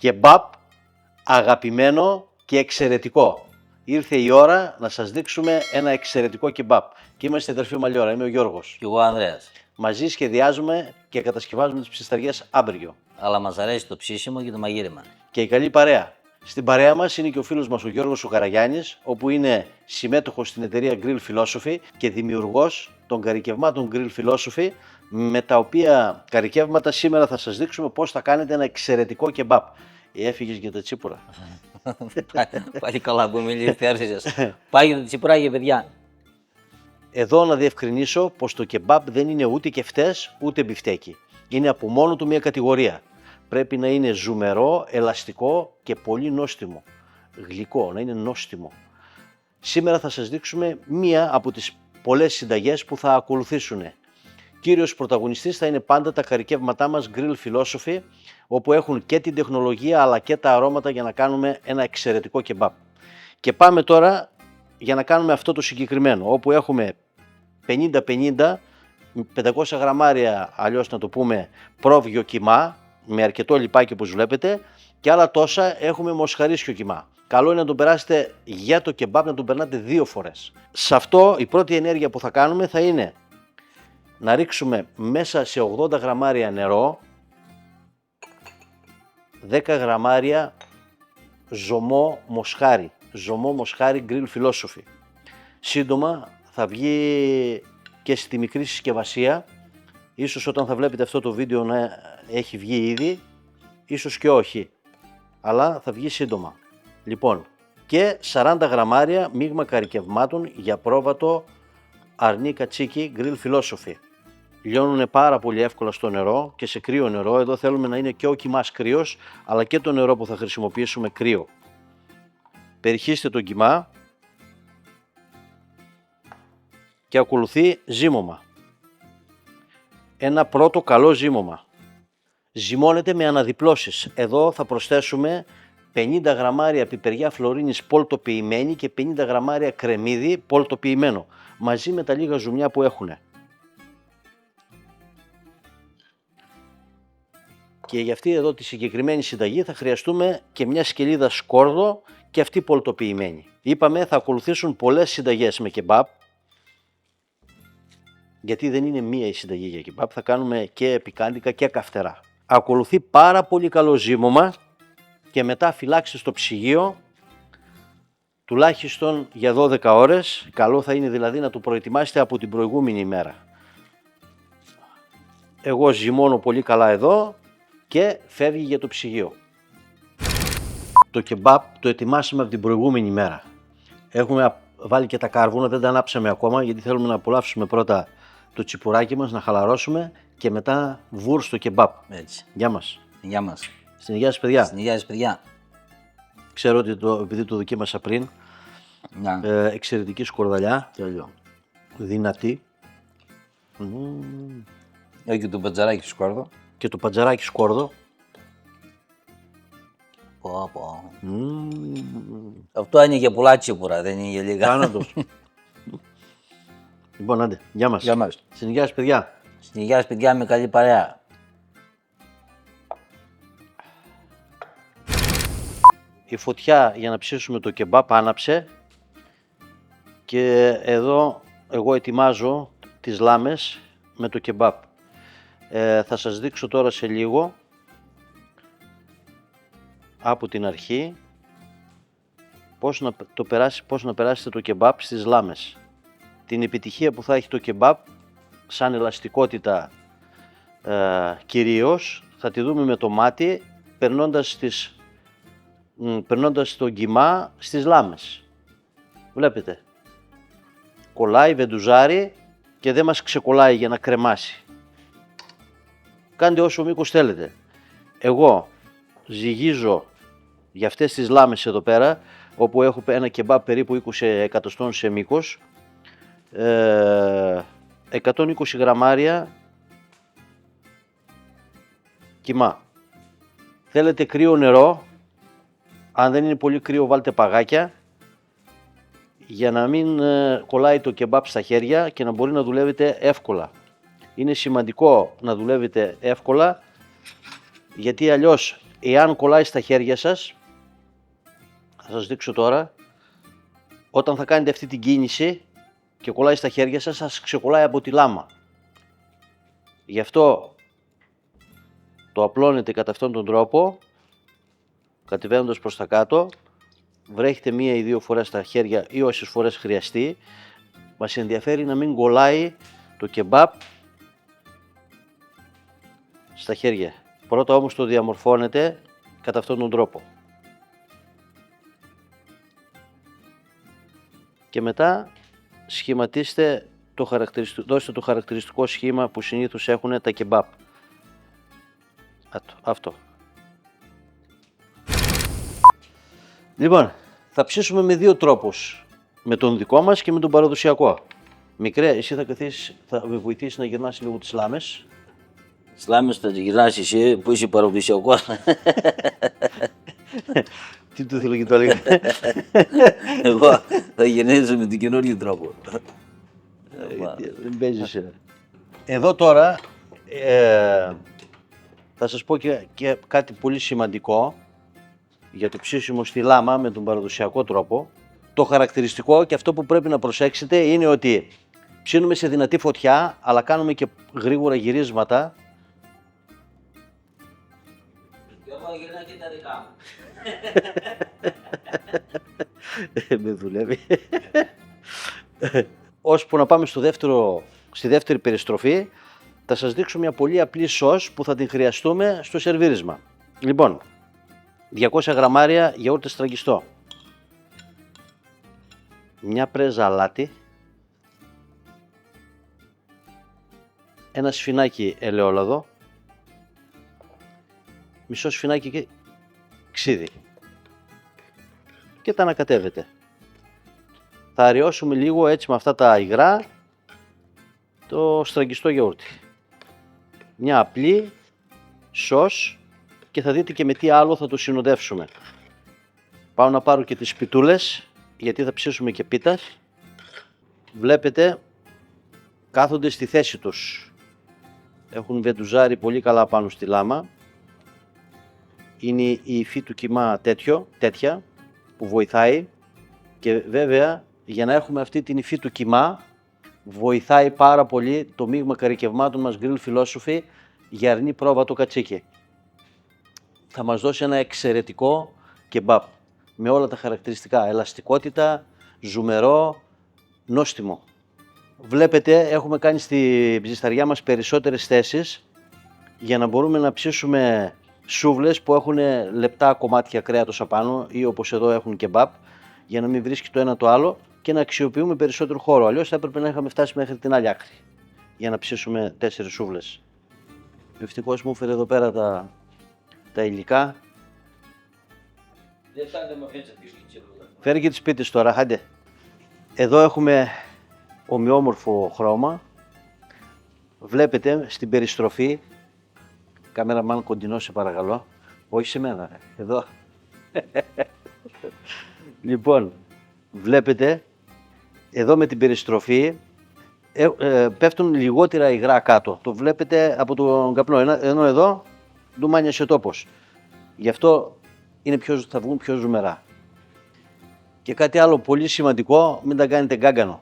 Κεμπάπ αγαπημένο και εξαιρετικό. Ήρθε η ώρα να σας δείξουμε ένα εξαιρετικό κεμπάπ. Και είμαστε αδερφοί Μαλλιόρα, είμαι ο Γιώργος. Και εγώ Ανδρέας. Μαζί σχεδιάζουμε και κατασκευάζουμε τις ψισταριές άμπριο. Αλλά μας αρέσει το ψήσιμο και το μαγείρεμα. Και η καλή παρέα. Στην παρέα μας είναι και ο φίλος μας ο Γιώργος ο Καραγιάννης, όπου είναι συμμέτοχος στην εταιρεία Grill Philosophy και δημιουργός των καρικευμάτων Grill Philosophy, με τα οποία καρικεύματα σήμερα θα σας δείξουμε πώς θα κάνετε ένα εξαιρετικό κεμπάπ. Έφυγες για τα τσίπουρα. Πάλι καλά που μιλήσετε. Πάει για τα τσιπουράκια, παιδιά. Εδώ να διευκρινίσω πως το κεμπάπ δεν είναι ούτε κεφτές ούτε μπιφτέκι. Είναι από μόνο του μια κατηγορία. Πρέπει να είναι ζουμερό, ελαστικό και πολύ νόστιμο. Γλυκό, να είναι νόστιμο. Σήμερα θα σας δείξουμε μία από τις πολλές συνταγές που θα ακολουθήσουν. Κύριος πρωταγωνιστής θα είναι πάντα τα καρικεύματά μας Grill Philosophy, όπου έχουν και την τεχνολογία αλλά και τα αρώματα για να κάνουμε ένα εξαιρετικό κεμπάπ. Και πάμε τώρα για να κάνουμε αυτό το συγκεκριμένο, όπου έχουμε 50-50, 500 γραμμάρια, αλλιώς να το πούμε πρόβιο κιμά, με αρκετό λιπάκι όπως βλέπετε, και άλλα τόσα έχουμε μοσχαρίσιο κιμά. Καλό είναι να τον περάσετε για το κεμπάπ, να τον περνάτε 2 φορές. Σε αυτό η πρώτη ενέργεια που θα κάνουμε θα είναι να ρίξουμε μέσα σε 80 γραμμάρια νερό 10 γραμμάρια ζωμό μοσχάρι Grill Philosophy. Σύντομα θα βγει και στη μικρή συσκευασία, ίσως όταν θα βλέπετε αυτό το βίντεο να έχει βγει ήδη, ίσως και όχι, αλλά θα βγει σύντομα. Λοιπόν, και 40 γραμμάρια μείγμα καρικευμάτων για πρόβατο αρνί κατσίκι Grill Philosophy. Λιώνουν πάρα πολύ εύκολα στο νερό και σε κρύο νερό. Εδώ θέλουμε να είναι και ο κιμάς κρύος, αλλά και το νερό που θα χρησιμοποιήσουμε κρύο. Περιχύστε τον κιμά και ακολουθεί ζύμωμα. Ένα πρώτο καλό ζύμωμα. Ζυμώνεται με αναδιπλώσεις. Εδώ θα προσθέσουμε 50 γραμμάρια πιπεριά φλωρίνης πολτοποιημένη και 50 γραμμάρια κρεμμύδι πολτοποιημένο, μαζί με τα λίγα ζουμιά που έχουν. Και για αυτή εδώ τη συγκεκριμένη συνταγή θα χρειαστούμε και μια σκελίδα σκόρδο και αυτή πολτοποιημένη. Είπαμε θα ακολουθήσουν πολλές συνταγές με κεμπάπ, γιατί δεν είναι μία η συνταγή για κεμπάπ, θα κάνουμε και πικάντικα και καυτερά. Ακολουθεί πάρα πολύ καλό ζύμωμα και μετά φυλάξτε στο ψυγείο τουλάχιστον για 12 ώρες. Καλό θα είναι δηλαδή να το προετοιμάσετε από την προηγούμενη ημέρα. Εγώ ζυμώνω πολύ καλά εδώ και φεύγει για το ψυγείο. Το κεμπάπ το ετοιμάσαμε από την προηγούμενη ημέρα. Έχουμε βάλει και τα κάρβουνα, δεν τα ανάψαμε ακόμα γιατί θέλουμε να απολαύσουμε πρώτα το τσιπουράκι μας, να χαλαρώσουμε και μετά βούρστο κεμπάπ. Έτσι. Γεια μας. Γεια μας. Στην υγεία σας παιδιά. Στην υγεία σας παιδιά. Ξέρω ότι επειδή το δοκίμασα πριν, εξαιρετική σκορδαλιά, δυνατή. Έχει και το πατζαράκι σκόρδο. Και το πατζαράκι σκόρδο. Αυτό είναι για πολλά τσίπουρα, δεν είναι για λίγα. Κάνω το. Λοιπόν, άντε, γεια μας. Γεια μας. Στην υγεία σας παιδιά. Στην υγεία σας παιδιά, με καλή παρέα. Η φωτιά για να ψήσουμε το κεμπάπ άναψε και εδώ εγώ ετοιμάζω τις λάμες με το κεμπάπ. Θα σας δείξω τώρα σε λίγο από την αρχή πώς να περάσετε το κεμπάπ στις λάμες. Την επιτυχία που θα έχει το κεμπάπ σαν ελαστικότητα κυρίως θα τη δούμε με το μάτι περνώντας το κιμά στις λάμες. Βλέπετε, κολλάει, βεντουζάρει και δεν μας ξεκολλάει για να κρεμάσει. Κάντε όσο μήκος θέλετε. Εγώ ζυγίζω για αυτές τις λάμες εδώ πέρα, όπου έχω ένα κεμπάπ περίπου 20 εκατοστών σε μήκος, 120 γραμμάρια κιμά. Θέλετε κρύο νερό, αν δεν είναι πολύ κρύο βάλτε παγάκια, για να μην κολλάει το κεμπάπ στα χέρια και να μπορεί να δουλεύετε εύκολα. Είναι σημαντικό να δουλεύετε εύκολα, γιατί αλλιώς εάν κολλάει στα χέρια σας, θα σας δείξω τώρα, όταν θα κάνετε αυτή την κίνηση και κολλάει στα χέρια σας, σας ξεκολλάει από τη λάμα. Γι' αυτό το απλώνετε κατά αυτόν τον τρόπο, κατεβαίνοντας προς τα κάτω, βρέχετε 1 ή 2 φορές στα χέρια ή όσες φορές χρειαστεί. Μας ενδιαφέρει να μην κολλάει το κεμπάπ στα χέρια. Πρώτα όμως το διαμορφώνετε κατά αυτόν τον τρόπο. Και μετά σχηματίστε δώστε το χαρακτηριστικό σχήμα που συνήθως έχουν τα κεμπάπ. Αυτό. Λοιπόν, θα ψήσουμε με 2 τρόπους. Με τον δικό μας και με τον παραδοσιακό. Μικρέ, εσύ θα καθίσεις, θα με βοηθήσεις να γυρνάς λίγο τις λάμες. Τις λάμες θα γυρνάς εσύ που είσαι παραδοσιακός. Τι του θέλω και το έλεγα. Εγώ θα γεννήσω με τον καινούριο τρόπο. Δεν παίζεις. Εδώ τώρα θα σας πω και κάτι πολύ σημαντικό για το ψήσιμο στη λάμα με τον παραδοσιακό τρόπο. Το χαρακτηριστικό και αυτό που πρέπει να προσέξετε είναι ότι ψήνουμε σε δυνατή φωτιά, αλλά κάνουμε και γρήγορα γυρίσματα. Εγώ γυρνάω και τα δικά μου. Με δουλεύει. Ώσπου να πάμε στη δεύτερη περιστροφή, θα σας δείξω μια πολύ απλή σως που θα την χρειαστούμε στο σερβίρισμα. Λοιπόν, 200 γραμμάρια γιαούρτι στραγγιστό, μια πρέζα αλάτι, ένα σφινάκι ελαιόλαδο, μισό σφινάκι ξύδι και τα ανακατεύετε. Θα αραιώσουμε λίγο έτσι με αυτά τα υγρά το στραγγιστό γιαούρτι. Μια απλή σως και θα δείτε και με τι άλλο θα το συνοδεύσουμε. Πάω να πάρω και τις πιτούλες γιατί θα ψήσουμε και πίτας. Βλέπετε κάθονται στη θέση τους. Έχουν βεντουζάρει πολύ καλά πάνω στη λάμα. Είναι η υφή του κιμά τέτοια που βοηθάει και βέβαια για να έχουμε αυτή την υφή του κιμά βοηθάει πάρα πολύ το μείγμα καρικευμάτων μας Grill Philosophy για αρνή πρόβατο κατσίκι. Θα μας δώσει ένα εξαιρετικό κεμπάπ με όλα τα χαρακτηριστικά, ελαστικότητα, ζουμερό, νόστιμο. Βλέπετε έχουμε κάνει στη ψισταριά μας περισσότερες θέσεις για να μπορούμε να ψήσουμε σούβλες που έχουν λεπτά κομμάτια κρέατος απάνω ή όπως εδώ έχουν κεμπάπ για να μην βρίσκει το ένα το άλλο και να αξιοποιούμε περισσότερο χώρο. Αλλιώς θα έπρεπε να είχαμε φτάσει μέχρι την άλλη άκρη για να ψήσουμε 4 σούβλες. Ο ευτυχώς μου έφερε εδώ πέρα τα υλικά. Φέρει και τις πίτες τώρα, άντε. Εδώ έχουμε ομοιόμορφο χρώμα. Βλέπετε στην περιστροφή, κάμεραμαν κοντινό σε παρακαλώ, όχι σε μένα, εδώ. Λοιπόν, βλέπετε, εδώ με την περιστροφή πέφτουν λιγότερα υγρά κάτω. Το βλέπετε από τον καπνό, ενώ εδώ ντουμάνιασε τόπος. Γι' αυτό θα βγουν πιο ζουμερά. Και κάτι άλλο πολύ σημαντικό, μην τα κάνετε γκάγκανο.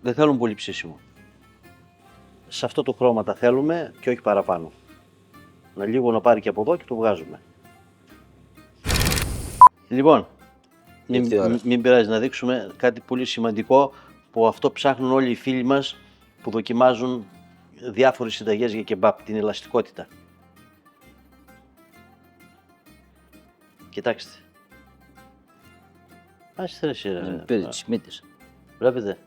Δεν θέλουν πολύ ψήσιμο. Σε αυτό το χρώμα τα θέλουμε και όχι παραπάνω. Να πάρει και από εδώ και το βγάζουμε. Λοιπόν, μην πειράζει να δείξουμε κάτι πολύ σημαντικό που αυτό ψάχνουν όλοι οι φίλοι μας που δοκιμάζουν διάφορες συνταγές για κεμπάπ, την ελαστικότητα. Κοιτάξτε. Άστε ρε σειρά. Πήρε τις μύτες. Βλέπετε.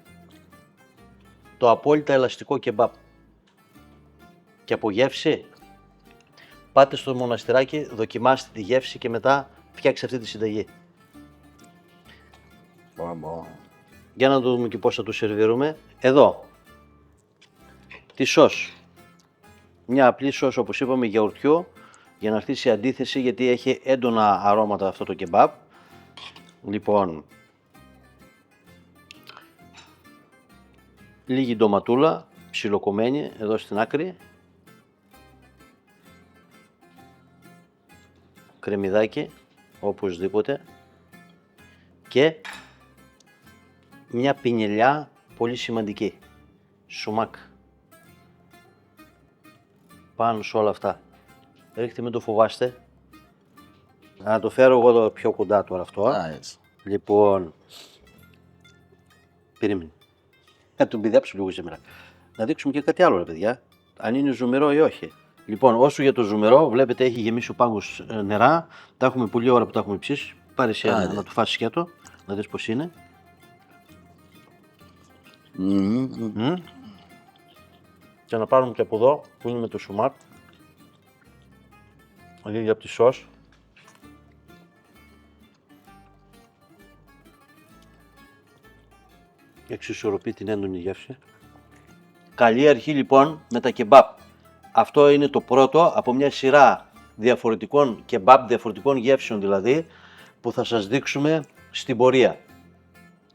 Το απόλυτα ελαστικό κεμπάπ. Και από γεύση, πάτε στο μοναστηράκι, δοκιμάστε τη γεύση και μετά φτιάξτε αυτή τη συνταγή. Για να δούμε και πώς θα το σερβίρουμε. Εδώ, τη σως. Μια απλή σως όπως είπαμε γιαουρτιού για να έρθει σε αντίθεση γιατί έχει έντονα αρώματα αυτό το κεμπάπ. Λοιπόν, λίγη ντοματούλα ψιλοκομμένη εδώ στην άκρη. κρεμμυδάκι, οπωσδήποτε. Και μια πινελιά πολύ σημαντική. Σουμάκ. Πάνω σε όλα αυτά. Ρίχτε, μην το φοβάστε. Να το φέρω εγώ εδώ πιο κοντά τώρα αυτό. Έτσι. Λοιπόν, περίμενε. Να τον πηδέψω λίγο σήμερα. Να δείξουμε και κάτι άλλο, ρε παιδιά. Αν είναι ζουμερό ή όχι. Λοιπόν, όσο για το ζουμερό, βλέπετε έχει γεμίσει ο πάγκος νερά. Τα έχουμε πολλή ώρα που τα έχουμε ψήσει. Πάρε εσύ ένα, να το φάσεις σκέτο, να δεις πώς είναι. Και να πάρουμε και από εδώ που είναι με το σουμάτ. Λίγη από τη σως. Εξισορροπεί την έντονη γεύση. Καλή αρχή λοιπόν με τα κεμπάπ. Αυτό είναι το πρώτο από μια σειρά διαφορετικών κεμπάπ, διαφορετικών γεύσεων δηλαδή, που θα σας δείξουμε στην πορεία.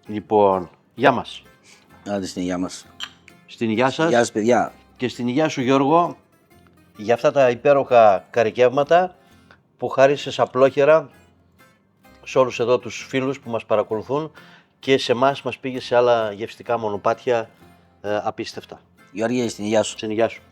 Λοιπόν, γεια μας. Άντε στην υγεία μας. Στην υγεία σας. Γεια σας παιδιά. Και στην υγεία σου Γιώργο, για αυτά τα υπέροχα καρικεύματα που χάρισες απλόχερα σε όλους εδώ τους φίλους που μας παρακολουθούν και σε εμάς μας πήγε σε άλλα γευστικά μονοπάτια απίστευτα. Γεωργία, στην υγεία σου. Στην υγεία σου.